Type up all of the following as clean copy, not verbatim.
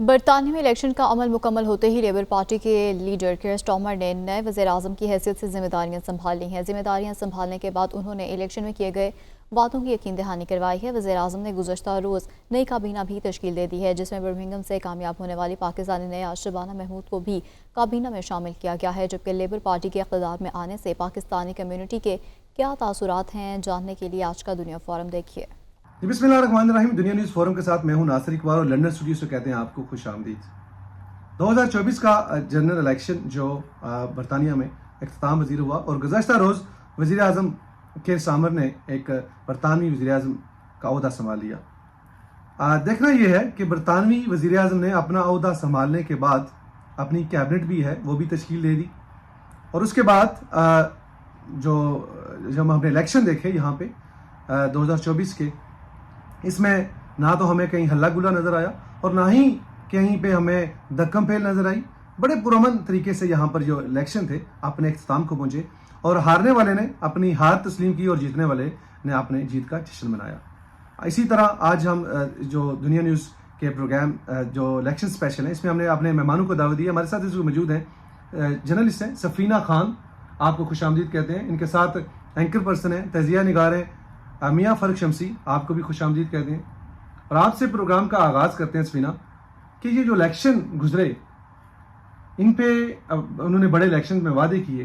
बरतानिया में इलेक्शन का अमल मुकम्मल होते ही लेबर पार्टी के लीडर कियर स्टार्मर ने नए वज़ीर-ए-आज़म की हैसियत से जिम्मेदारियां संभाल ली हैं। जिम्मेदारियां संभालने के बाद उन्होंने इलेक्शन में किए गए वादों की यकीन दहानी करवाई है। वज़ीर-ए-आज़म ने गुज़श्ता रोज़ नई काबीना भी तश्कील दे दी है, जिसमें बर्मिंघम से कामयाब होने वाली पाकिस्तानी नया शबाना महमूद को भी काबीना में शामिल किया गया है। जबकि लेबर पार्टी के इक़्तिदार में आने से पाकिस्तानी कम्यूनिटी के क्या तासुरात हैं, जानने के लिए आज का दुनिया फोरम देखिए। बिस्मिल्लाहिर्रहमानिर्रहीम। दुनिया न्यूज़ फोरम के साथ मैं हूं नासिर इकबाल और लंदन स्टूडियो से कहते हैं आपको खुश आमदीद। 2024 का जनरल इलेक्शन जो बरतानिया में इख्तिताम वजीर हुआ और गुज़श्ता रोज़ वज़ीर आज़म कियर स्टार्मर ने एक बरतानवी वज़ीर आज़म का ओहदा संभाल लिया। देखना यह है कि बरतानवी वज़ीर आज़म ने अपना ओहदा संभालने के बाद अपनी कैबिनेट भी है वो भी तश्कील दे दी और उसके बाद जब हमने इलेक्शन देखे यहाँ पे 2024 के, इसमें ना तो हमें कहीं हल्ला गुल्ला नजर आया और ना ही कहीं पे हमें धक्कम फेल नजर आई। बड़े पुरअमन तरीके से यहाँ पर जो इलेक्शन थे अपने इख्तिताम को पहुंचे और हारने वाले ने अपनी हार तस्लीम की और जीतने वाले ने अपने जीत का जश्न मनाया। इसी तरह आज हम जो दुनिया न्यूज़ के प्रोग्राम जो इलेक्शन स्पेशल है, इसमें हमने अपने मेहमानों को दावत दी है। हमारे साथ इस मौजूद हैं जर्नलिस्ट हैं सफीना खान, आपको खुश आमदीद कहते हैं। इनके साथ एंकर पर्सन है तजिया निगार है मियाँ फ़र्क शमसी, आपको भी खुश आमदीद कहते हैं। और आपसे प्रोग्राम का आगाज़ करते हैं सफीना कि ये जो इलेक्शन गुजरे इन पे उन्होंने बड़े इलेक्शन में वादे किए,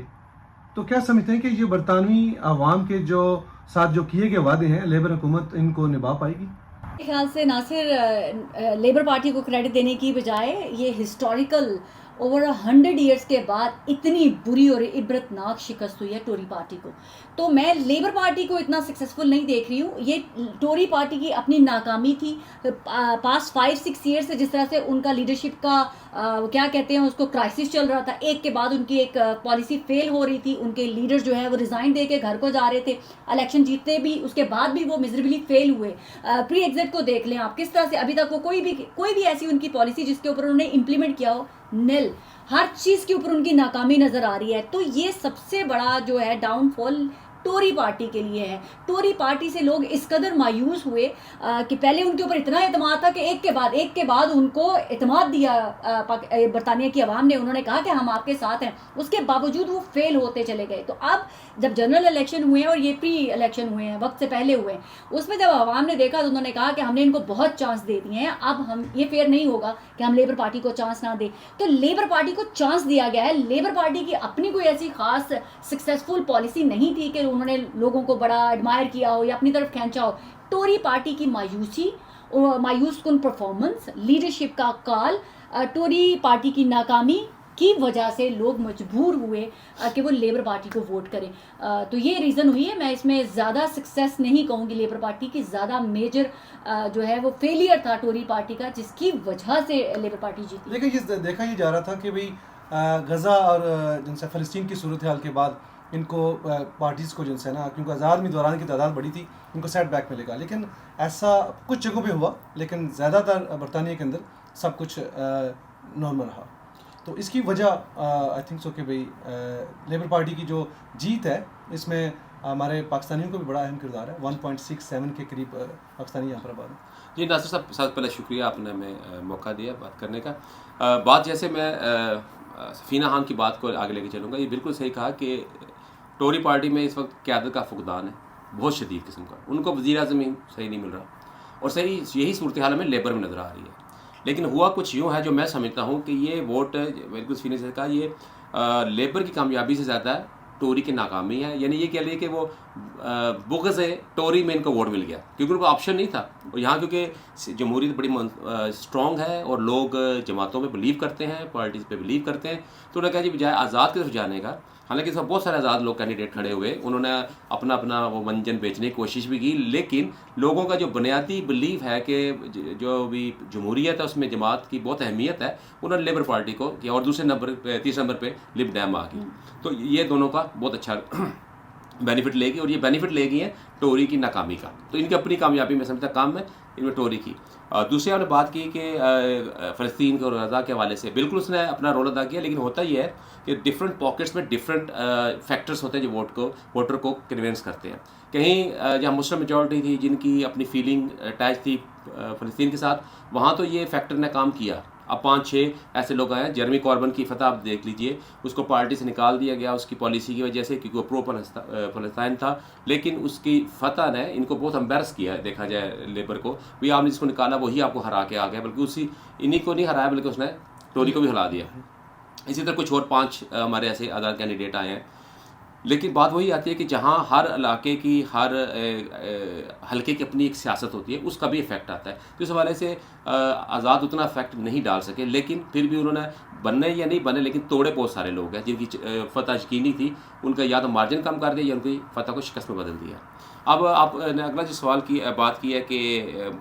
तो क्या समझते हैं कि ये बरतानवी आवाम के जो साथ जो किए गए वादे हैं लेबर हुकूमत इनको निभा पाएगी? मेरे ख्याल से नासिर लेबर पार्टी को क्रेडिट देने की बजाय ये हिस्टोरिकल ओवर 100 ईयर्स के बाद इतनी बुरी और इबरतनाक शिकस्त हुई है टोरी पार्टी को, तो मैं लेबर पार्टी को इतना सक्सेसफुल नहीं देख रही हूँ। ये टोरी पार्टी की अपनी नाकामी थी पास्ट 5-6 ईयर से, जिस तरह से उनका लीडरशिप का क्या कहते हैं उसको क्राइसिस चल रहा था। एक के बाद उनकी एक पॉलिसी फेल हो रही थी, उनके लीडर जो है वो रिज़ाइन दे के घर को जा रहे थे, इलेक्शन जीतते भी उसके बाद भी वो मिजरेबली फेल हुए। प्री एग्जिट को देख लें आप, किस तरह से अभी तक वो कोई भी ऐसी उनकी पॉलिसी जिसके ऊपर उन्होंने इम्प्लीमेंट किया हो, निल, हर चीज़ के ऊपर उनकी नाकामी नज़र आ रही है। तो ये सबसे बड़ा जो है डाउनफॉल टोरी पार्टी के लिए है। टोरी पार्टी से लोग इस कदर मायूस हुए कि पहले उनके ऊपर इतना एतमाद था कि एक के बाद उनको एतमाद दिया बरतानिया की आवाम ने, उन्होंने कहा कि हम आपके साथ हैं, उसके बावजूद वो फेल होते चले गए। तो अब जब जनरल इलेक्शन हुए हैं और ये प्री इलेक्शन हुए हैं, वक्त से पहले हुए हैं, उसमें जब आवाम ने देखा तो उन्होंने कहा कि हमने इनको बहुत चांस दे दिए हैं, अब हम ये फेयर नहीं होगा कि हम लेबर पार्टी को चांस ना दें। तो लेबर पार्टी को चांस दिया गया है। लेबर पार्टी की अपनी कोई ऐसी खास सक्सेसफुल पॉलिसी नहीं थी कि उन्होंने लोगों को बड़ा एडमायर किया हो या अपनी तरफ खींचा हो। टोरी पार्टी की मायूस कुन परफॉर्मेंस, लीडरशिप का काल, टोरी पार्टी की नाकामी की वजह से लोग मजबूर हुए कि वो लेबर पार्टी को वोट करें। तो ये रीज़न हुई है। मैं इसमें ज़्यादा सक्सेस नहीं कहूँगी लेबर पार्टी की, ज़्यादा मेजर जो है वो फेलियर था टोरी पार्टी का, जिसकी वजह से लेबर पार्टी जीती। लेकिन ये देखा ये जा रहा था कि भाई गज़ा और जिनसे फ़लस्तीन की सूरत हाल के बाद इनको पार्टीज़ को जिनसे ना, क्योंकि आज़ाद उम्मीदवारों की तादाद बड़ी थी, इनको सेट बैक मिलेगा। लेकिन ऐसा कुछ जगहों पे हुआ, लेकिन ज़्यादातर बरतानिया के अंदर सब कुछ नॉर्मल रहा। तो इसकी वजह आई थिंक सो कि भाई लेबर पार्टी की जो जीत है इसमें हमारे पाकिस्तानियों को भी बड़ा अहम किरदार है। 1.67 के करीब पाकिस्तानी यहाँ पर आबाद है। जी नासिर साहब, सबसे पहले शुक्रिया, आपने हमें मौका दिया बात करने का। बात जैसे मैं सफीना खान की बात को आगे लेके चलूँगा, ये बिल्कुल सही कहा कि टोरी पार्टी में इस वक्त क़यादत का फुकदान है बहुत शदीद किस्म का। उनको वज़ीर-ए-आज़म ही सही नहीं मिल रहा और सही यही सूरत हाल हमें लेबर में नज़र आ रही है। लेकिन हुआ कुछ यूँ है जो मैं समझता हूँ कि ये वोट बिल्कुल सफीना से कहा, ये लेबर की कामयाबी से ज़्यादा टोरी की नाकामी है। यानी ये कह लिए कि वो बुग़्ज़ टोरी में इनको वोट मिल गया क्योंकि उनको ऑप्शन नहीं था। और यहाँ क्योंकि जमहूरियत बड़ी स्ट्रॉन्ग है और लोग जमातों में बिलीव करते हैं, पार्टीज़ पे बिलीव करते हैं, तो उन्होंने कहा जी बजाय आज़ाद की तरफ जाने का, हालांकि इसमें बहुत सारे आज़ाद लोग कैंडिडेट खड़े हुए, उन्होंने अपना अपना वो मंजन बेचने की कोशिश भी की, लेकिन लोगों का जो बुनियादी बिलीव है कि जो भी जमहूरियत है उसमें जमात की बहुत अहमियत है, उन्होंने लेबर पार्टी को किया और तीसरे नंबर पे लिब डैम आ गई। तो ये दोनों का बहुत अच्छा बेनिफिट लेगी और ये बेनिफिट लेगी है टोरी की नाकामी का। तो इनकी अपनी कामयाबी में समझता काम है इनमें टोरी की। दूसरी आपने बात की कि फ़लस्तीन और गज़ा के हवाले से बिल्कुल उसने अपना रोल अदा किया, लेकिन होता ये है कि डिफरेंट पॉकेट्स में डिफरेंट फैक्टर्स होते हैं जो वोटर को कन्विंस करते हैं। कहीं जहाँ मुस्लिम मेजॉरिटी थी जिनकी अपनी फीलिंग अटैच थी फ़लस्तीन के साथ, वहाँ तो ये फैक्टर ने काम किया। अब 5-6 ऐसे लोग आए हैं। जेरेमी कॉर्बन की फतह आप देख लीजिए, उसको पार्टी से निकाल दिया गया उसकी पॉलिसी की वजह से, क्योंकि वो प्रो फलस्तीन था, लेकिन उसकी फतह ने इनको बहुत एम्बेरस किया है, देखा जाए लेबर को भी। आपने जिसको निकाला वही आपको हरा के आ गया, बल्कि उसी इन्हीं को नहीं हराया बल्कि उसने टोरी को भी हरा दिया। इसी तरह कुछ और 5 हमारे ऐसे आज़ाद कैंडिडेट आए हैं। लेकिन बात वही आती है कि जहाँ हर इलाके की, हर हलके की अपनी एक सियासत होती है, उसका भी इफेक्ट आता है। तो इस हवाले से आज़ाद उतना इफेक्ट नहीं डाल सके, लेकिन फिर भी उन्होंने बनने या नहीं बने, लेकिन तोड़े बहुत सारे लोग हैं जिनकी फतह यकीनी थी, उनका या तो मार्जिन कम कर दिया या उनकी फतह को शिकस्त में बदल दिया। अब आपने अगला जो सवाल की बात की है कि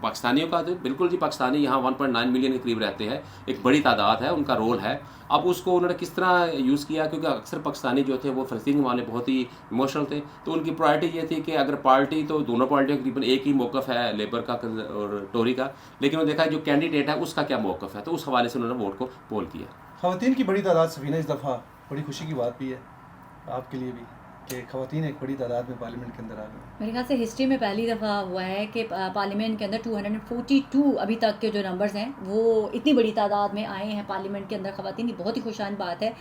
पाकिस्तानियों का, तो बिल्कुल जी, पाकिस्तानी यहाँ 1.9 मिलियन के करीब रहते हैं, एक बड़ी तादाद है, उनका रोल है। अब उसको उन्होंने किस तरह यूज़ किया, क्योंकि अक्सर पाकिस्तानी जो थे वो फ़लस्तीन वाले बहुत ही इमोशनल थे, तो उनकी प्रायोरिटी ये थी कि अगर पार्टी, तो दोनों पार्टियों तकरीबन एक ही मौक़िफ़ है, लेबर का और टोरी का, लेकिन वो देखा जो कैंडिडेट है उसका क्या मौक़िफ़ है, तो उस हवाले से उन्होंने वोट को पोल किया। ख़वातीन की बड़ी तादाद, सफीना, इस दफ़ा बड़ी खुशी की बात भी है आपके लिए भी कि ख़वातीन एक बड़ी तादाद में पार्लियामेंट के अंदर आ गई। मेरे ख्याल से हिस्ट्री में पहली दफ़ा हुआ है कि पार्लियामेंट के अंदर 242 अभी तक के जो नंबर्स हैं वो इतनी बड़ी तादाद में आए हैं पार्लियामेंट के अंदर ख़वातीन। बहुत ही खुशान बात है।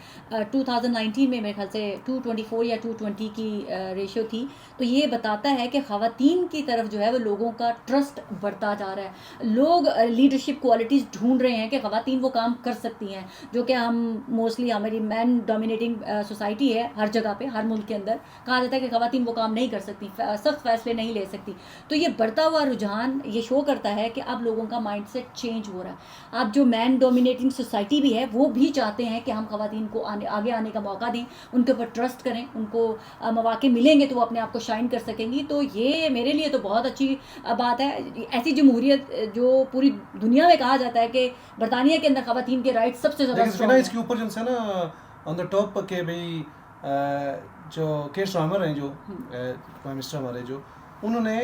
2019 में मेरे ख्याल से 224 या 220 की रेशियो थी, तो ये बताता है कि ख़वातीन की तरफ जो है वो लोगों का ट्रस्ट बढ़ता जा रहा है। लोग लीडरशिप क्वालिटीज़ ढूंढ रहे हैं कि ख़वातीन वो काम कर सकती हैं, जो कि हम मोस्टली हमारी मैन डोमिनेटिंग सोसाइटी है हर जगह पे, हर मुल्क के अंदर कहा जाता है कि ख़वातीन वो काम नहीं कर सकती, सख्त फैसले नहीं ले सकती। तो ये बढ़ता हुआ रुझान ये शो करता है कि अब लोगों का माइंडसेट चेंज हो रहा है। अब जो मैन डोमिनेटिंग सोसाइटी भी है वो भी चाहते हैं कि हम ख़वातीन को आगे आने का मौका दें, उनके ऊपर ट्रस्ट करें, उनको मौके मिलेंगे तो वो अपने आप को शाइन कर सकेंगी। तो ये मेरे लिए तो बहुत अच्छी बात है। ऐसी जमहूरियत जो पूरी दुनिया में कहा जाता है कि बरतानिया के अंदर ख़वातीन के राइट सबसे ज़्यादा स्ट्रॉन्ग हैं। इसके ऊपर जो है ना ऑन द टॉप के भाई जो के स्टार्मर हैं, जो प्राइम मिनिस्टर हमारे, जो उन्होंने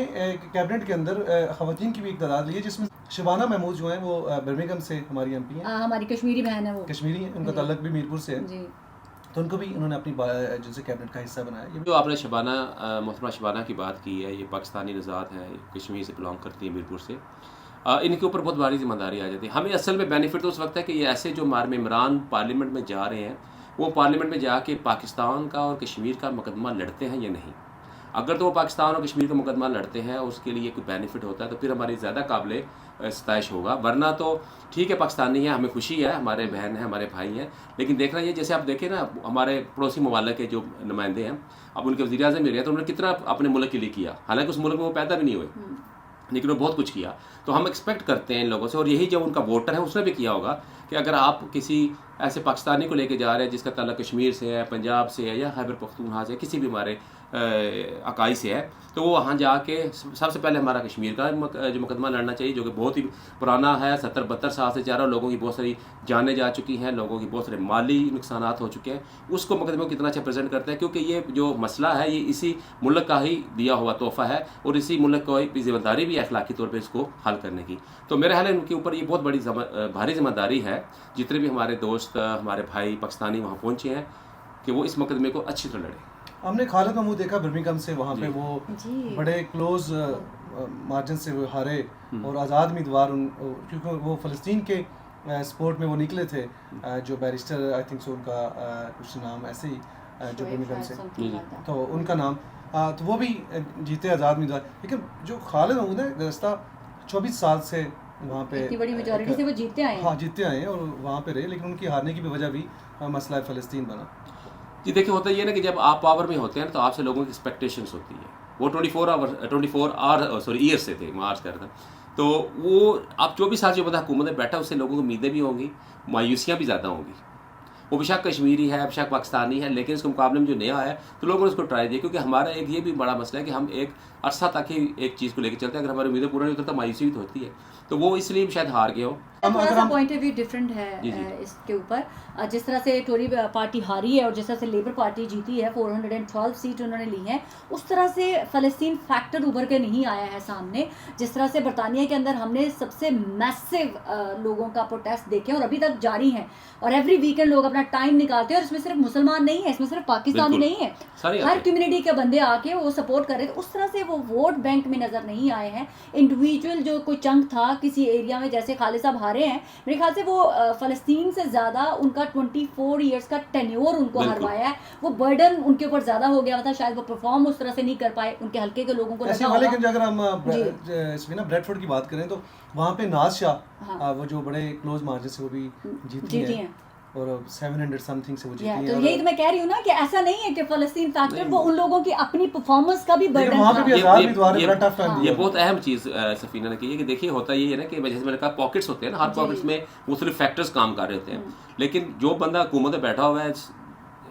कैबिनेट के अंदर ख़वातीन की भी एक तादाद ली है, जिसमें शबाना महमूद जो हैं वो बर्मिंघम से हमारी एमपी हैं, हमारी कश्मीरी बहन है, वो कश्मीरी हैं, उनका ताल्लुक भी मीरपुर से है, जी। तो उनको भी उन्होंने अपनी जिनसे कैबिनेट का हिस्सा बनाया। ये जो आपने शबाना, मोहतरमा शबाना की बात की है, ये पाकिस्तानी नज़ात है, कश्मीर से बिलोंग करती है, मीरपुर से। इनके ऊपर बहुत भारी जिम्मेदारी आ जाती है। हमें असल में बेनिफिट तो उस वक्त है कि ये ऐसे जो हमारे मेम्बरान पार्लियामेंट में जा रहे हैं, वो पार्लियामेंट में जाके पाकिस्तान का और कश्मीर का मुकदमा लड़ते हैं या नहीं। अगर तो वो पाकिस्तान और कश्मीर का मुकदमा लड़ते हैं और उसके लिए कोई बेनिफिट होता है तो फिर हमारी ज़्यादा काबिल सताइश होगा। वरना तो ठीक है, पाकिस्तानी है, हमें खुशी है, हमारे बहन हैं, हमारे भाई हैं, लेकिन देखना ये, जैसे आप देखें ना, हमारे पड़ोसी ममालिक के जो नुमाइंदे हैं, अब उनके वज़ीर आज़म भी रहे, तो उन्होंने कितना अपने मुल्क के लिए किया, हालांकि उस मुल्क में वो पैदा भी नहीं हुए, लेकिन वो बहुत कुछ किया। तो हम एक्सपेक्ट करते हैं इन लोगों से, और यही जो उनका वोटर है उसने भी किया होगा कि अगर आप किसी ऐसे पाकिस्तानी को लेके जा रहे हैं जिसका ताल्लुक कश्मीर से है, पंजाब से है, या खैबर पख्तूनख्वा से, किसी भी हमारे अकाई से है, तो वो वहाँ जाके सबसे पहले हमारा कश्मीर का जो मुकदमा लड़ना चाहिए, जो कि बहुत ही पुराना है, 70-72 साल से जा रहा है, लोगों की बहुत सारी जानें जा चुकी हैं, लोगों की बहुत सारे माली नुकसान हो चुके हैं, उसको मुकदमे को कितना अच्छा प्रेजेंट करते हैं, क्योंकि ये जो मसला है ये इसी मुल्क का ही दिया हुआ तोहफ़ा है, और इसी मुल्क की जिम्मेदारी भी है अखलाकी तौर पर इसको हल करने की। तो मेरे ख्याल है उनके ऊपर ये बहुत बड़ी भारी जिम्मेदारी है, जितने भी हमारे दोस्त, हमारे भाई पाकिस्तानी वहाँ पहुँचे हैं, कि वो इस मुकदमे को अच्छी तरह लड़े। हमने खालिद महमूद देखा बर्मिंघम से, वहाँ पे वो बड़े क्लोज मार्जिन से वो हारे, और आज़ाद उम्मीदवार क्योंकि वो फ़लस्तीन के स्पोर्ट में वो निकले थे, जो बैरिस्टर, आई थिंक सो उनका कुछ नाम ऐसे ही, जो बर्मिंघम से, तो उनका नाम, तो वो भी जीते आज़ाद उम्मीदवार। लेकिन जो खालिद महमूद है, गुज़श्ता 24 साल से वहाँ पे इतनी बड़ी मेजॉरिटी से वो जीतते आए हैं। हाँ, जीतते आए हैं और वहाँ पे रहे, लेकिन उनकी हारने की भी वजह भी मसला फ़लस्तीन बना। जी देखिए, होता ये ना कि जब आप पावर में होते हैं तो आपसे लोगों की एक्सपेक्टेशंस होती है। वो 24 ईयर्स से थे, मार्च कर रहा था, तो वो आप 24 साल जो बंदा हुकूमत में बैठा, उससे लोगों को उम्मीदें भी होंगी, मायूसियाँ भी ज़्यादा होंगी। वो बेशक कश्मीरी है, बेशक पाकिस्तानी है, लेकिन इसके मुकाबले में जो नया है तो लोगों ने उसको ट्राई दिया, क्योंकि हमारा एक ये भी बड़ा मसला है कि हम एक अरसा तक ही एक चीज़ को लेकर चलते हैं। अगर हमारी उम्मीदें पूरा नहीं होता तो मायूसी भी तो होती है, तो वो इसलिए शायद हार गए हो। थोड़ा सा पॉइंट ऑफ व्यू डिफरेंट है इसके ऊपर। जिस तरह से टोरी पार्टी हारी है और जिस तरह से लेबर पार्टी जीती है, 412 सीट उन्होंने ली है, उस तरह से फ़लस्तीन फैक्टर उभर के नहीं आया है सामने। जिस तरह से बरतानिया के अंदर हमने सबसे मैसिव लोगों का प्रोटेस्ट देखे और अभी तक जारी हैं, और एवरी वीकेंड लोग अपना टाइम निकालते हैं, और इसमें सिर्फ मुसलमान नहीं है, इसमें सिर्फ पाकिस्तानी नहीं है, हर कम्युनिटी के बंदे आके वो सपोर्ट कर रहे थे। उस तरह से वो वोट बैंक में नज़र नहीं आए हैं। इंडिविजुअल जो कोई चंक था किसी एरिया में, जैसे खालिद साहब हारे हैं, मेरे ख्याल से वो फ़लस्तीन से ज़्यादा उनका 24 ईयर्स का टेन्योर उनको हरवाया है, वो बर्डन उनके ऊपर ज़्यादा हो गया था, शायद वो परफॉर्म उस तरह से नहीं कर पाए, उनके हल्के के लोगों को ऐसे लगा वाले होगा। कि अगर हम इसमें ना ब्रेडफोर्ड की बात करें तो वहाँ पे नाज शाह वो जो बड़े क्लोज मार्जिन से वो भी जीती हैं और 700 समथिंग से वो जीती हैं। तो यही तो मैं कह रही हूँ ना कि ऐसा नहीं है कि फ़लस्तीन फैक्टर वो उन लोगों की अपनी परफॉर्मेंस का भी बर्डन वहाँ पे था। भी आज़ाद उम्मीदवार है, बड़ा टफ टाइम ये बहुत अहम चीज़ सफीना ने की है कि देखिए होता ये है ना कि जैसे मैंने कहा पॉकेट्स होते हैं ना, हर पॉकेट्स में मुख्तलिफ फैक्टर्स काम कर रहे होते हैं, लेकिन जो बंदा हुकूमत में बैठा हुआ है,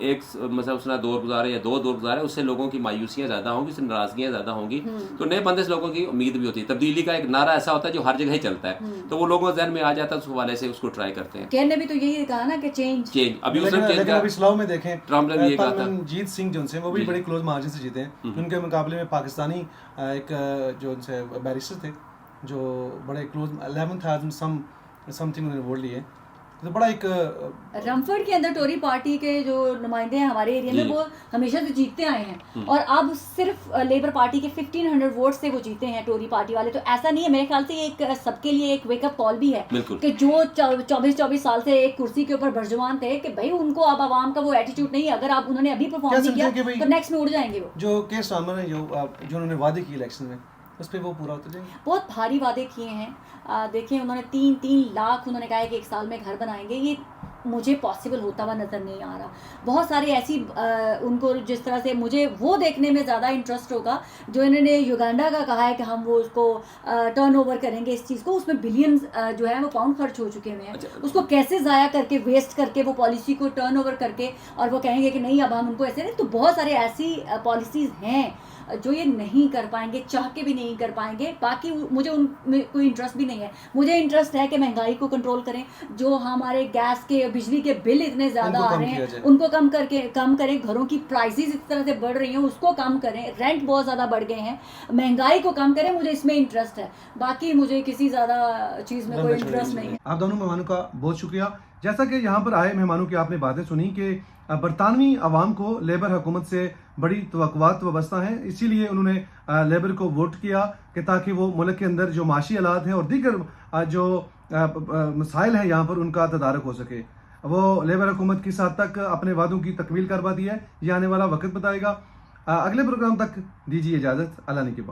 एक मतलब उसने दौर गुजारे या 2 दौर गुजारे, उससे लोगों की मायूसियाँ ज़्यादा होंगी, उससे नाराज़गियाँ ज़्यादा होंगी, तो नए बंदे से लोगों की उम्मीद भी होती है। तब्दीली का एक नारा ऐसा होता है जो हर जगह ही चलता है, तो वो लोगों के जहन में आ जाता है, उस हवाले से उसको ट्राई करते हैं। केयर ने भी तो यही कहा ना कि चेंज लेकिन अभी उसने अभी इस्लाम में देखें ट्रम्प ने भी ये कहा था, परमजीत सिंह जो उनसे वो भी बड़े क्लोज मार्जिन से जीते हैं, उनके मुकाबले में पाकिस्तानी एक जो उनसे बैरिस्टर थे जो बड़े क्लोज 11,000 समथिंग उन्होंने वोट लिए, तो बड़ा एक रमफर्ड के अंदर टोरी पार्टी के जो नुमाइंदे हैं हमारे एरिया में, वो हमेशा से जीतते आए हैं और अब सिर्फ लेबर पार्टी के 1500 वोट से वो जीते हैं टोरी पार्टी वाले। तो ऐसा नहीं है, मेरे ख्याल से ये एक सबके लिए एक वेकअप कॉल भी है कि जो 24 साल से एक कुर्सी के ऊपर बरजमान थे कि भाई उनको अब आवाम का वो एटीट्यूड नहीं है, अगर आप उन्होंने अभी परफॉर्म नहीं किया तो नेक्स्ट में उड़ जाएंगे वो। जो केस स्टार्मर है जो उन्होंने वादे किए इलेक्शन में, उस पर वो पूरा होते जाएंगे। बहुत भारी वादे किए हैं। देखिए उन्होंने 3 लाख उन्होंने कहा है कि 1 साल में घर बनाएंगे, ये मुझे पॉसिबल होता हुआ नज़र नहीं आ रहा। बहुत सारे ऐसी उनको जिस तरह से मुझे वो देखने में ज़्यादा इंटरेस्ट होगा जो इन्होंने युगांडा का कहा है कि हम वो उसको टर्न ओवर करेंगे इस चीज़ को, उसमें बिलियंस जो है वो पाउंड खर्च हो चुके हुए हैं। उसको कैसे ज़ाया करके वेस्ट करके वो पॉलिसी को टर्न ओवर करके और वो कहेंगे कि नहीं अब हम उनको ऐसे नहीं, तो बहुत सारे ऐसी पॉलिसीज़ हैं जो ये नहीं कर पाएंगे, चाह के भी नहीं कर पाएंगे। बाकी मुझे उनमें कोई इंटरेस्ट भी नहीं है। मुझे इंटरेस्ट है कि महंगाई को कंट्रोल करें, जो हमारे गैस के बिजली के बिल इतने ज़्यादा आ रहे हैं उनको कम करें, घरों की प्राइसेस इस तरह से बढ़ रही हैं उसको कम करें, रेंट बहुत ज़्यादा बढ़ गए हैं, महंगाई को कम करें, मुझे इसमें इंटरेस्ट है। बाकी मुझे किसी ज़्यादा चीज़ में कोई इंटरेस्ट नहीं है। आप दोनों मेहमानों का बहुत शुक्रिया। जैसा कि यहाँ पर आए मेहमानों की आपने बातें सुनी कि बरतानवी अवाम को लेबर हुकूमत से बड़ी तवक्कुआत वाबस्ता है, इसीलिए उन्होंने लेबर को वोट किया कि ताकि वो मुल्क के अंदर जो माशी हालात हैं और दीगर जो मसाइल हैं यहाँ पर उनका तदारक हो सके। वो लेबर हुकूमत किस हद तक अपने वादों की तकमील कर पाती है, ये आने वाला वक्त बताएगा। अगले प्रोग्राम तक दीजिए इजाज़त। अल्लाह ने के बाद।